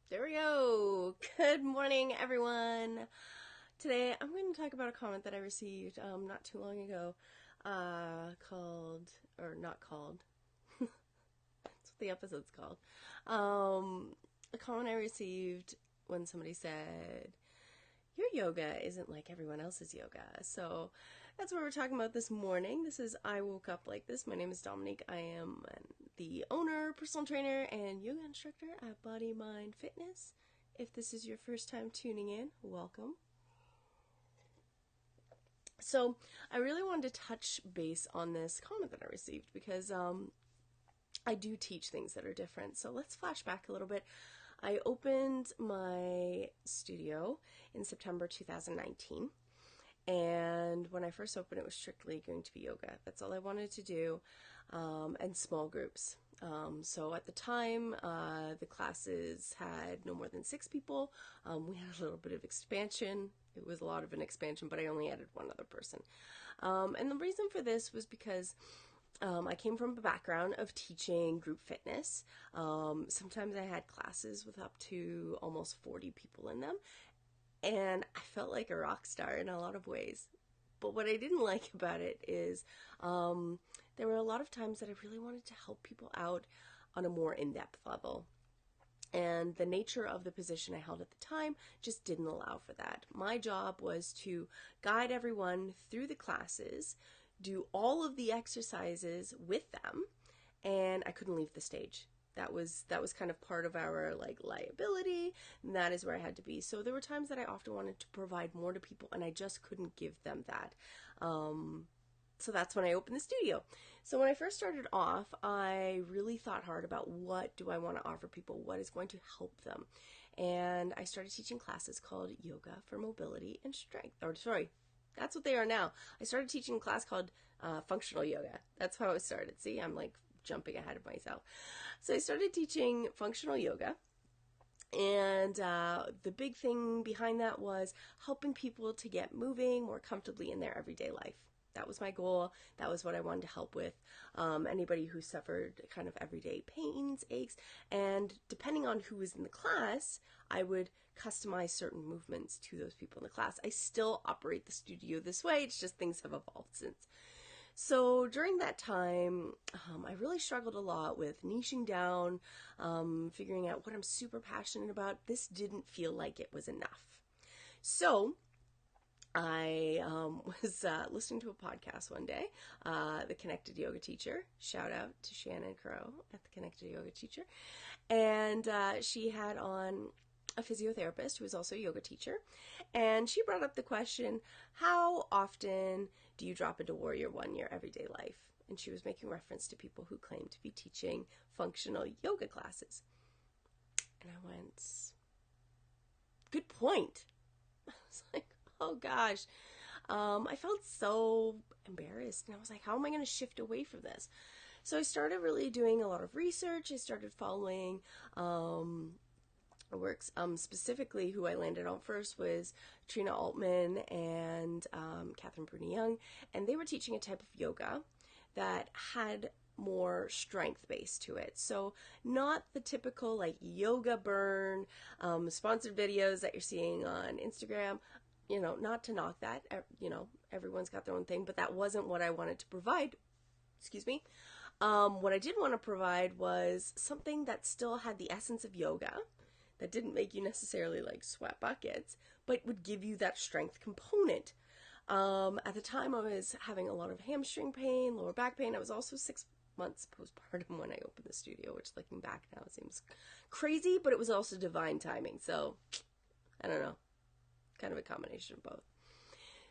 There we go. Good morning, everyone. Today, I'm going to talk about a comment that I received not too long ago, not called. That's what the episode's called. A comment I received when somebody said, "Your yoga isn't like everyone else's yoga." So that's what we're talking about this morning. This is I Woke Up Like This. My name is Dominique. I am the owner, personal trainer, and yoga instructor at Body Mind Fitness. If this is your first time tuning in, welcome. So I really wanted to touch base on this comment that I received because I do teach things that are different. So let's flash back a little bit. I opened my studio in September 2019. And when I first opened, it was strictly going to be yoga. That's all I wanted to do, and small groups. So at the time, the classes had no more than 6 people. We had a little bit of expansion. It was a lot of an expansion, but I only added one other person. And the reason for this was because I came from a background of teaching group fitness. Sometimes I had classes with up to almost 40 people in them. And I felt like a rock star in a lot of ways. But what I didn't like about it is there were a lot of times that I really wanted to help people out on a more in-depth level. And the nature of the position I held at the time just didn't allow for that. My job was to guide everyone through the classes, do all of the exercises with them, and I couldn't leave the stage. That was kind of part of our liability, and that is where I had to be. So there were times that I often wanted to provide more to people, and I just couldn't give them that. So that's when I opened the studio. So when I first started off, I really thought hard about what do I want to offer people, what is going to help them. And I started teaching classes called Yoga for Mobility and Strength. That's what they are now. I started teaching a class called Functional Yoga. That's how it started. See, I'm jumping ahead of myself. So I started teaching functional yoga. And the big thing behind that was helping people to get moving more comfortably in their everyday life. That was my goal. That was what I wanted to help with. Anybody who suffered kind of everyday pains, aches, and depending on who was in the class, I would customize certain movements to those people in the class. I still operate the studio this way. It's just things have evolved since. So during that time, I really struggled a lot with niching down, figuring out what I'm super passionate about. This didn't feel like it was enough. So I was listening to a podcast one day, The Connected Yoga Teacher. Shout out to Shannon Crow at The Connected Yoga Teacher. And she had on a physiotherapist who is also a yoga teacher, and she brought up the question, how often do you drop into Warrior One in your everyday life? And she was making reference to people who claim to be teaching functional yoga classes. And I went, good point. I was like, oh gosh. I felt so embarrassed, and I was like, how am I going to shift away from this? So I started really doing a lot of research. I started following works. Specifically, who I landed on first was Trina Altman and Catherine Bruni Young, and they were teaching a type of yoga that had more strength base to it. So not the typical yoga burn sponsored videos that you're seeing on Instagram. Not to knock that. Everyone's got their own thing, but that wasn't what I wanted to provide. Excuse me. What I did want to provide was something that still had the essence of yoga, that didn't make you necessarily sweat buckets, but would give you that strength component. At the time, I was having a lot of hamstring pain, lower back pain. I was also 6 months postpartum when I opened the studio, which looking back now seems crazy, but it was also divine timing. So, I don't know, kind of a combination of both.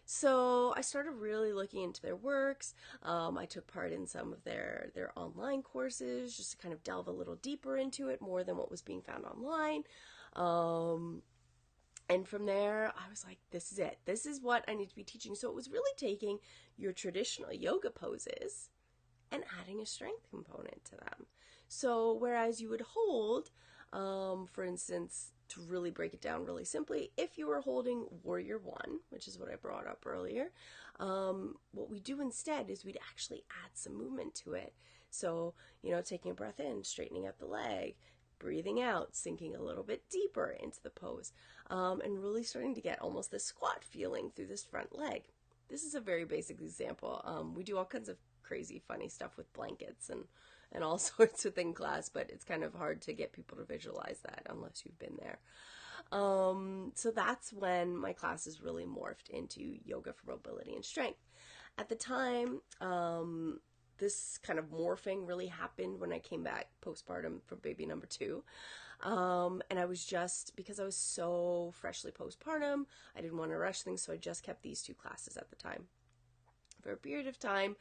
So I started really looking into their works. I took part in some of their online courses just to kind of delve a little deeper into it, more than what was being found online. And from there, I was like, this is it. This is what I need to be teaching. So it was really taking your traditional yoga poses and adding a strength component to them. So whereas you would hold, for instance, to really break it down really simply, if you were holding Warrior One, which is what I brought up earlier, what we do instead is we'd actually add some movement to it. So, taking a breath in, straightening up the leg, breathing out, sinking a little bit deeper into the pose, and really starting to get almost this squat feeling through this front leg. This is a very basic example. We do all kinds of crazy, funny stuff with blankets and all sorts of things in class, but it's kind of hard to get people to visualize that unless you've been there. So that's when my classes really morphed into yoga for mobility and strength. At the time, this kind of morphing really happened when I came back postpartum from baby number 2. And I was just, because I was so freshly postpartum, I didn't want to rush things, so I just kept these 2 classes at the time. For a period of time,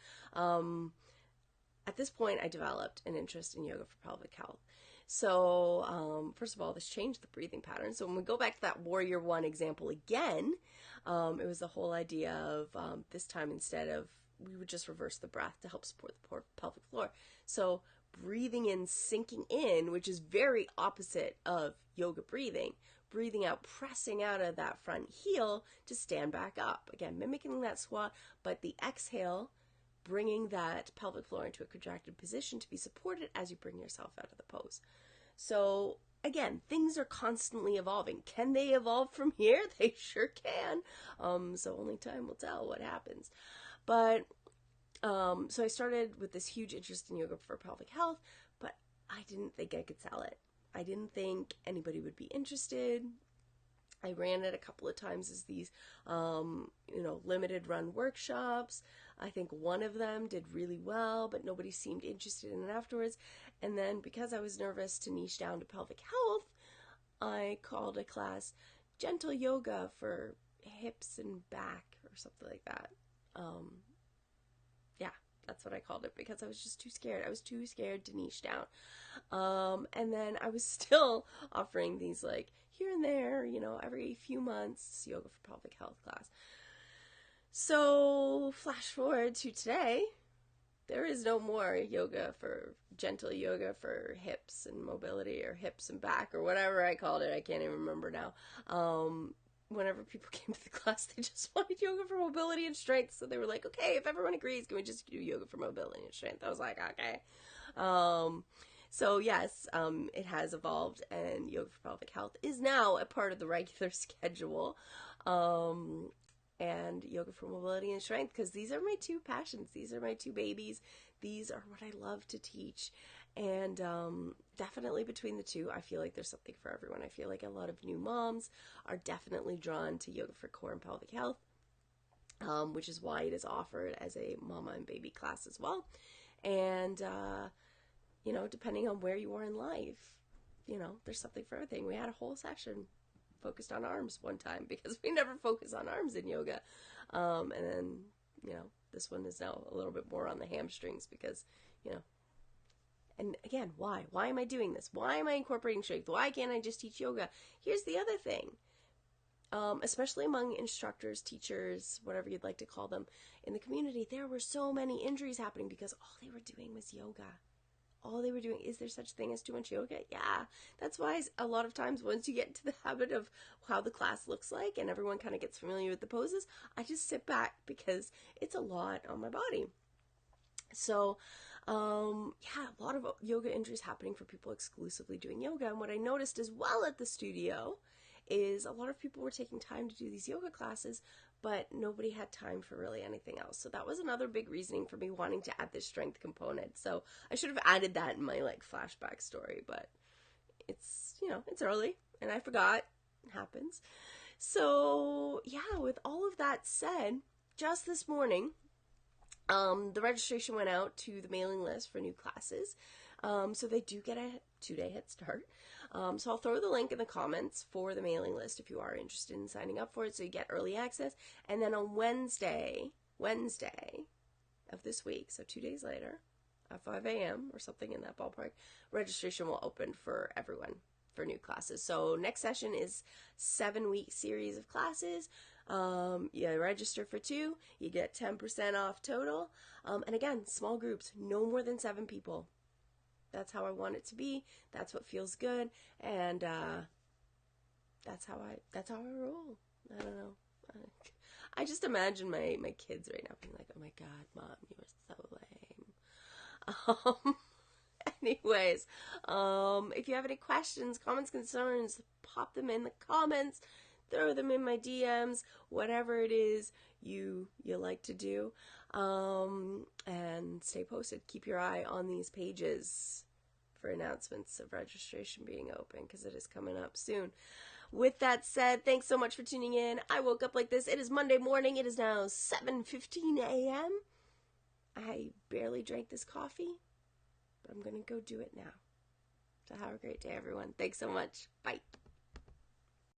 at this point, I developed an interest in yoga for pelvic health. So, first of all, this changed the breathing pattern. So when we go back to that Warrior 1 example again, it was the whole idea of this time instead of, we would just reverse the breath to help support the pelvic floor. So breathing in, sinking in, which is very opposite of yoga breathing. Breathing out, pressing out of that front heel to stand back up. Again, mimicking that squat, but the exhale, bringing that pelvic floor into a contracted position to be supported as you bring yourself out of the pose. So again, things are constantly evolving. Can they evolve from here? They sure can. So only time will tell what happens. But so I started with this huge interest in yoga for pelvic health, but I didn't think I could sell it. I didn't think anybody would be interested. I ran it a couple of times as these, limited run workshops. I think one of them did really well, but nobody seemed interested in it afterwards. And then because I was nervous to niche down to pelvic health, I called a class Gentle Yoga for Hips and Back or something like that. That's what I called it because I was just too scared. I was too scared to niche down. And then I was still offering these like here and there, every few months, yoga for pelvic health class. So flash forward to today, there is no more gentle yoga for hips and mobility or hips and back or whatever I called it. I can't even remember now. Whenever people came to the class, they just wanted yoga for mobility and strength. So they were like, okay, if everyone agrees, can we just do yoga for mobility and strength? I was like, okay. So yes, it has evolved, and yoga for pelvic health is now a part of the regular schedule. And yoga for mobility and strength, because these are my 2 passions. These are my 2 babies. These are what I love to teach. And definitely between the 2, I feel like there's something for everyone. I feel like a lot of new moms are definitely drawn to yoga for core and pelvic health, which is why it is offered as a mama and baby class as well. And, depending on where you are in life, there's something for everything. We had a whole session focused on arms one time because we never focus on arms in yoga. And then, this one is now a little bit more on the hamstrings because, and again, why? Why am I doing this? Why am I incorporating strength? Why can't I just teach yoga? Here's the other thing. Especially among instructors, teachers, whatever you'd like to call them, in the community, there were so many injuries happening because all they were doing was yoga. All they were doing, is there such thing as too much yoga? Yeah. That's why a lot of times once you get into the habit of how the class looks like and everyone kind of gets familiar with the poses, I just sit back because it's a lot on my body. So, a lot of yoga injuries happening for people exclusively doing yoga. And what I noticed as well at the studio is a lot of people were taking time to do these yoga classes, but nobody had time for really anything else. So that was another big reasoning for me wanting to add this strength component. So I should have added that in my flashback story, but it's, it's early and I forgot. It happens. So with all of that said, just this morning, the registration went out to the mailing list for new classes. So they do get a 2-day head start. So I'll throw the link in the comments for the mailing list if you are interested in signing up for it, so you get early access. And then on Wednesday of this week, so 2 days later, at 5 a.m. or something in that ballpark, registration will open for everyone for new classes. So next session is 7-week series of classes. You register for 2, you get 10% off total. And again, small groups, no more than 7 people. That's how I want it to be. That's what feels good. And that's how I roll. I don't know. I just imagine my kids right now being like, oh my God, Mom, you are so lame. Anyways, if you have any questions, comments, concerns, pop them in the comments, throw them in my DMs, whatever it is you like to do. And stay posted. Keep your eye on these pages for announcements of registration being open, because it is coming up soon. With that said, thanks so much for tuning in. I woke up like this. It is Monday morning. It is now 7:15 a.m. I barely drank this coffee, but I'm going to go do it now. So have a great day, everyone. Thanks so much. Bye.